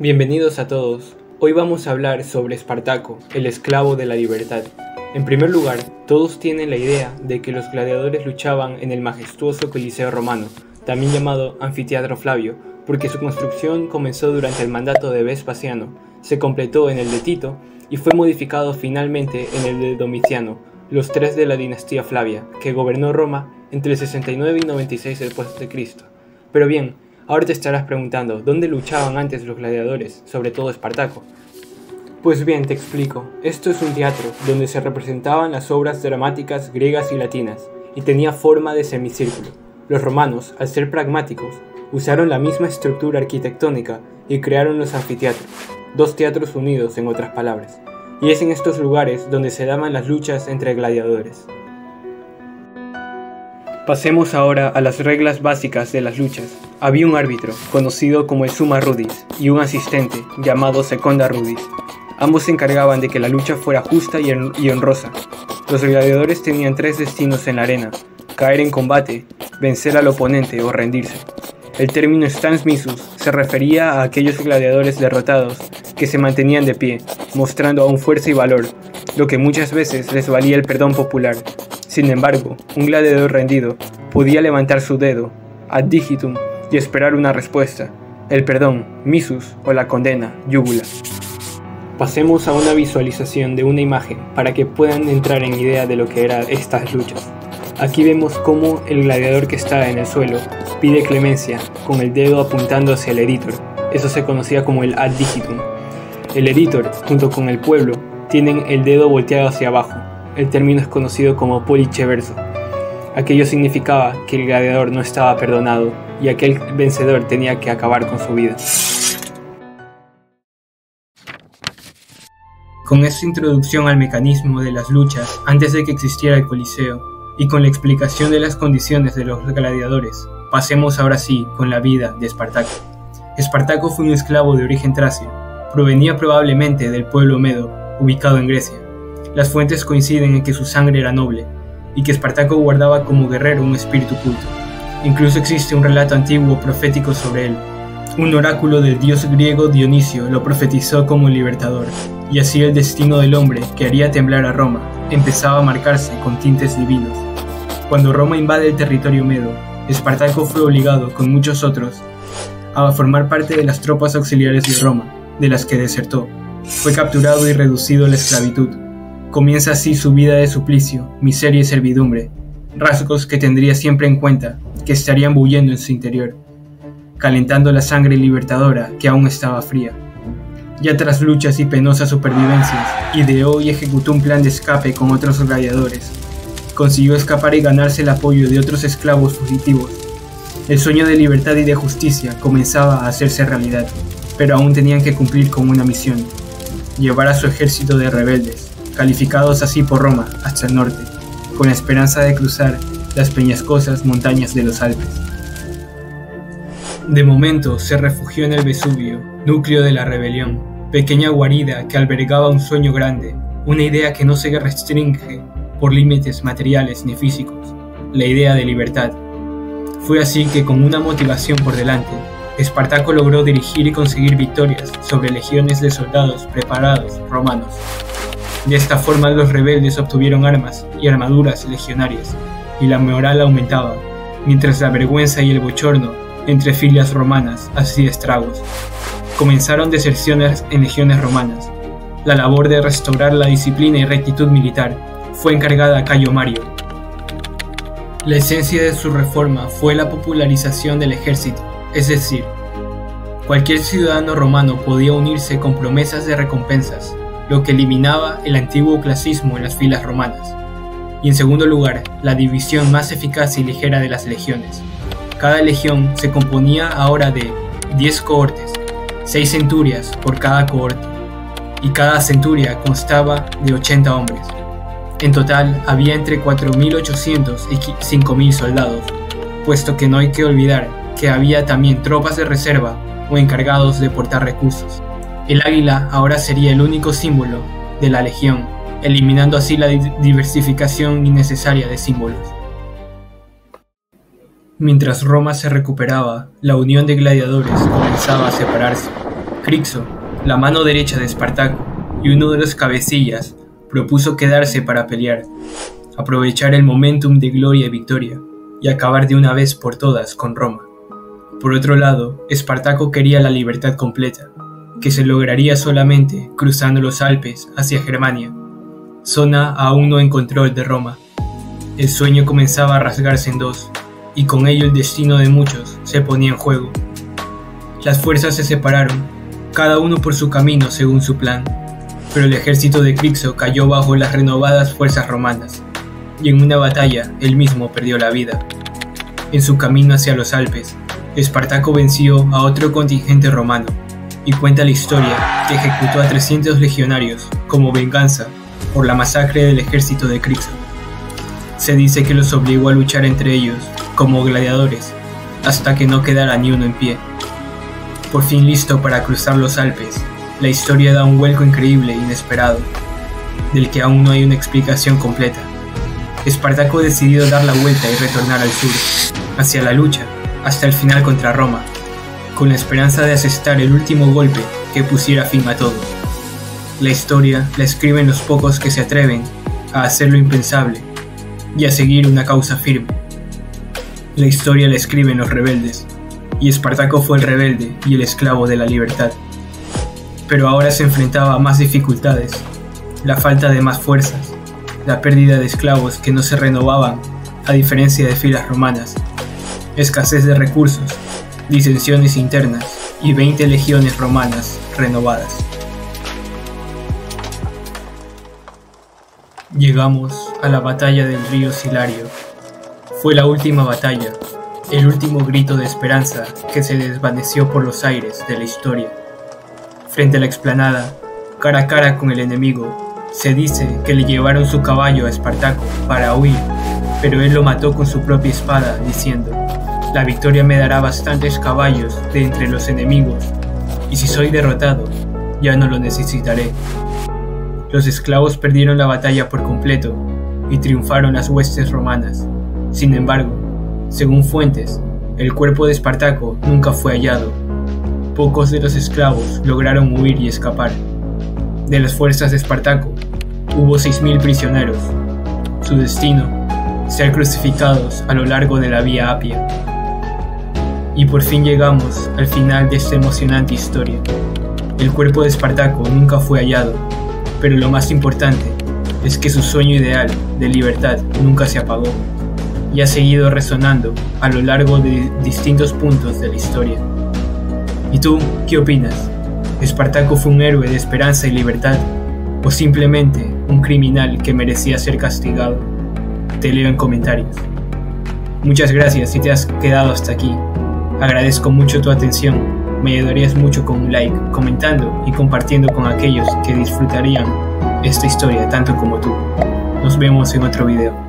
Bienvenidos a todos. Hoy vamos a hablar sobre Espartaco, el esclavo de la libertad. En primer lugar, todos tienen la idea de que los gladiadores luchaban en el majestuoso Coliseo romano, también llamado Anfiteatro Flavio, porque su construcción comenzó durante el mandato de Vespasiano, se completó en el de Tito y fue modificado finalmente en el de Domiciano, los tres de la dinastía Flavia, que gobernó Roma entre el 69 y 96 después de Cristo. Pero bien, ahora te estarás preguntando, ¿dónde luchaban antes los gladiadores, sobre todo Espartaco? Pues bien, te explico. Esto es un teatro donde se representaban las obras dramáticas griegas y latinas, y tenía forma de semicírculo. Los romanos, al ser pragmáticos, usaron la misma estructura arquitectónica y crearon los anfiteatros, dos teatros unidos en otras palabras, y es en estos lugares donde se daban las luchas entre gladiadores. Pasemos ahora a las reglas básicas de las luchas. Había un árbitro, conocido como el Summa Rudis, y un asistente, llamado Seconda Rudis. Ambos se encargaban de que la lucha fuera justa y honrosa. Los gladiadores tenían tres destinos en la arena: caer en combate, vencer al oponente o rendirse. El término stans missus se refería a aquellos gladiadores derrotados que se mantenían de pie, mostrando aún fuerza y valor, lo que muchas veces les valía el perdón popular. Sin embargo, un gladiador rendido podía levantar su dedo, ad digitum, y esperar una respuesta, el perdón, missus, o la condena, jugula. Pasemos a una visualización de una imagen para que puedan entrar en idea de lo que eran estas luchas. Aquí vemos cómo el gladiador que está en el suelo pide clemencia con el dedo apuntando hacia el editor. Eso se conocía como el ad digitum. El editor, junto con el pueblo, tienen el dedo volteado hacia abajo. El término es conocido como pollice verso. Aquello significaba que el gladiador no estaba perdonado y aquel vencedor tenía que acabar con su vida. Con esta introducción al mecanismo de las luchas antes de que existiera el Coliseo y con la explicación de las condiciones de los gladiadores, pasemos ahora sí con la vida de Espartaco. Espartaco fue un esclavo de origen tracio. Provenía probablemente del pueblo medo, ubicado en Grecia. Las fuentes coinciden en que su sangre era noble y que Espartaco guardaba como guerrero un espíritu culto. Incluso existe un relato antiguo profético sobre él. Un oráculo del dios griego Dionisio lo profetizó como libertador, y así el destino del hombre que haría temblar a Roma empezaba a marcarse con tintes divinos. Cuando Roma invade el territorio medo, Espartaco fue obligado, con muchos otros, a formar parte de las tropas auxiliares de Roma, de las que desertó. Fue capturado y reducido a la esclavitud. Comienza así su vida de suplicio, miseria y servidumbre, rasgos que tendría siempre en cuenta, que estarían bullendo en su interior, calentando la sangre libertadora que aún estaba fría. Ya tras luchas y penosas supervivencias, ideó y ejecutó un plan de escape con otros gladiadores. Consiguió escapar y ganarse el apoyo de otros esclavos fugitivos. El sueño de libertad y de justicia comenzaba a hacerse realidad, pero aún tenían que cumplir con una misión: llevar a su ejército de rebeldes, calificados así por Roma, hasta el norte, con la esperanza de cruzar las peñascosas montañas de los Alpes. De momento se refugió en el Vesubio, núcleo de la rebelión, pequeña guarida que albergaba un sueño grande, una idea que no se restringe por límites materiales ni físicos, la idea de libertad. Fue así que, con una motivación por delante, Espartaco logró dirigir y conseguir victorias sobre legiones de soldados preparados romanos. De esta forma los rebeldes obtuvieron armas y armaduras legionarias, y la moral aumentaba, mientras la vergüenza y el bochorno entre filas romanas hacía estragos. Comenzaron deserciones en legiones romanas. La labor de restaurar la disciplina y rectitud militar fue encargada a Cayo Mario. La esencia de su reforma fue la popularización del ejército, es decir, cualquier ciudadano romano podía unirse con promesas de recompensas, lo que eliminaba el antiguo clasismo en las filas romanas. Y en segundo lugar, la división más eficaz y ligera de las legiones. Cada legión se componía ahora de 10 cohortes, 6 centurias por cada cohorte, y cada centuria constaba de 80 hombres. En total había entre 4.800 y 5.000 soldados, puesto que no hay que olvidar que había también tropas de reserva o encargados de portar recursos. El águila ahora sería el único símbolo de la legión, eliminando así la diversificación innecesaria de símbolos. Mientras Roma se recuperaba, la unión de gladiadores comenzaba a separarse. Crixo, la mano derecha de Espartaco y uno de los cabecillas, propuso quedarse para pelear, aprovechar el momentum de gloria y victoria, y acabar de una vez por todas con Roma. Por otro lado, Espartaco quería la libertad completa, que se lograría solamente cruzando los Alpes hacia Germania, zona aún no en control de Roma. El sueño comenzaba a rasgarse en dos, y con ello el destino de muchos se ponía en juego. Las fuerzas se separaron, cada uno por su camino según su plan, pero el ejército de Crixo cayó bajo las renovadas fuerzas romanas, y en una batalla él mismo perdió la vida. En su camino hacia los Alpes, Espartaco venció a otro contingente romano, y cuenta la historia que ejecutó a 300 legionarios como venganza por la masacre del ejército de Crixo. Se dice que los obligó a luchar entre ellos como gladiadores hasta que no quedara ni uno en pie. Por fin listo para cruzar los Alpes, la historia da un vuelco increíble e inesperado, del que aún no hay una explicación completa. Espartaco decidió dar la vuelta y retornar al sur, hacia la lucha, hasta el final contra Roma, con la esperanza de asestar el último golpe que pusiera fin a todo. La historia la escriben los pocos que se atreven a hacer lo impensable y a seguir una causa firme. La historia la escriben los rebeldes, y Espartaco fue el rebelde y el esclavo de la libertad. Pero ahora se enfrentaba a más dificultades, la falta de más fuerzas, la pérdida de esclavos que no se renovaban a diferencia de filas romanas, escasez de recursos, disensiones internas y 20 legiones romanas renovadas. Llegamos a la batalla del río Silario. Fue la última batalla, el último grito de esperanza que se desvaneció por los aires de la historia. Frente a la explanada, cara a cara con el enemigo, se dice que le llevaron su caballo a Espartaco para huir, pero él lo mató con su propia espada, diciendo: «La victoria me dará bastantes caballos de entre los enemigos, y si soy derrotado, ya no lo necesitaré». Los esclavos perdieron la batalla por completo y triunfaron las huestes romanas. Sin embargo, según fuentes, el cuerpo de Espartaco nunca fue hallado. Pocos de los esclavos lograron huir y escapar. De las fuerzas de Espartaco, hubo 6.000 prisioneros. Su destino, ser crucificados a lo largo de la Vía Apia. Y por fin llegamos al final de esta emocionante historia. El cuerpo de Espartaco nunca fue hallado, pero lo más importante es que su sueño ideal de libertad nunca se apagó y ha seguido resonando a lo largo de distintos puntos de la historia. ¿Y tú qué opinas? ¿Espartaco fue un héroe de esperanza y libertad o simplemente un criminal que merecía ser castigado? Te leo en comentarios. Muchas gracias si te has quedado hasta aquí. Agradezco mucho tu atención. Me ayudarías mucho con un like, comentando y compartiendo con aquellos que disfrutarían esta historia tanto como tú. Nos vemos en otro video.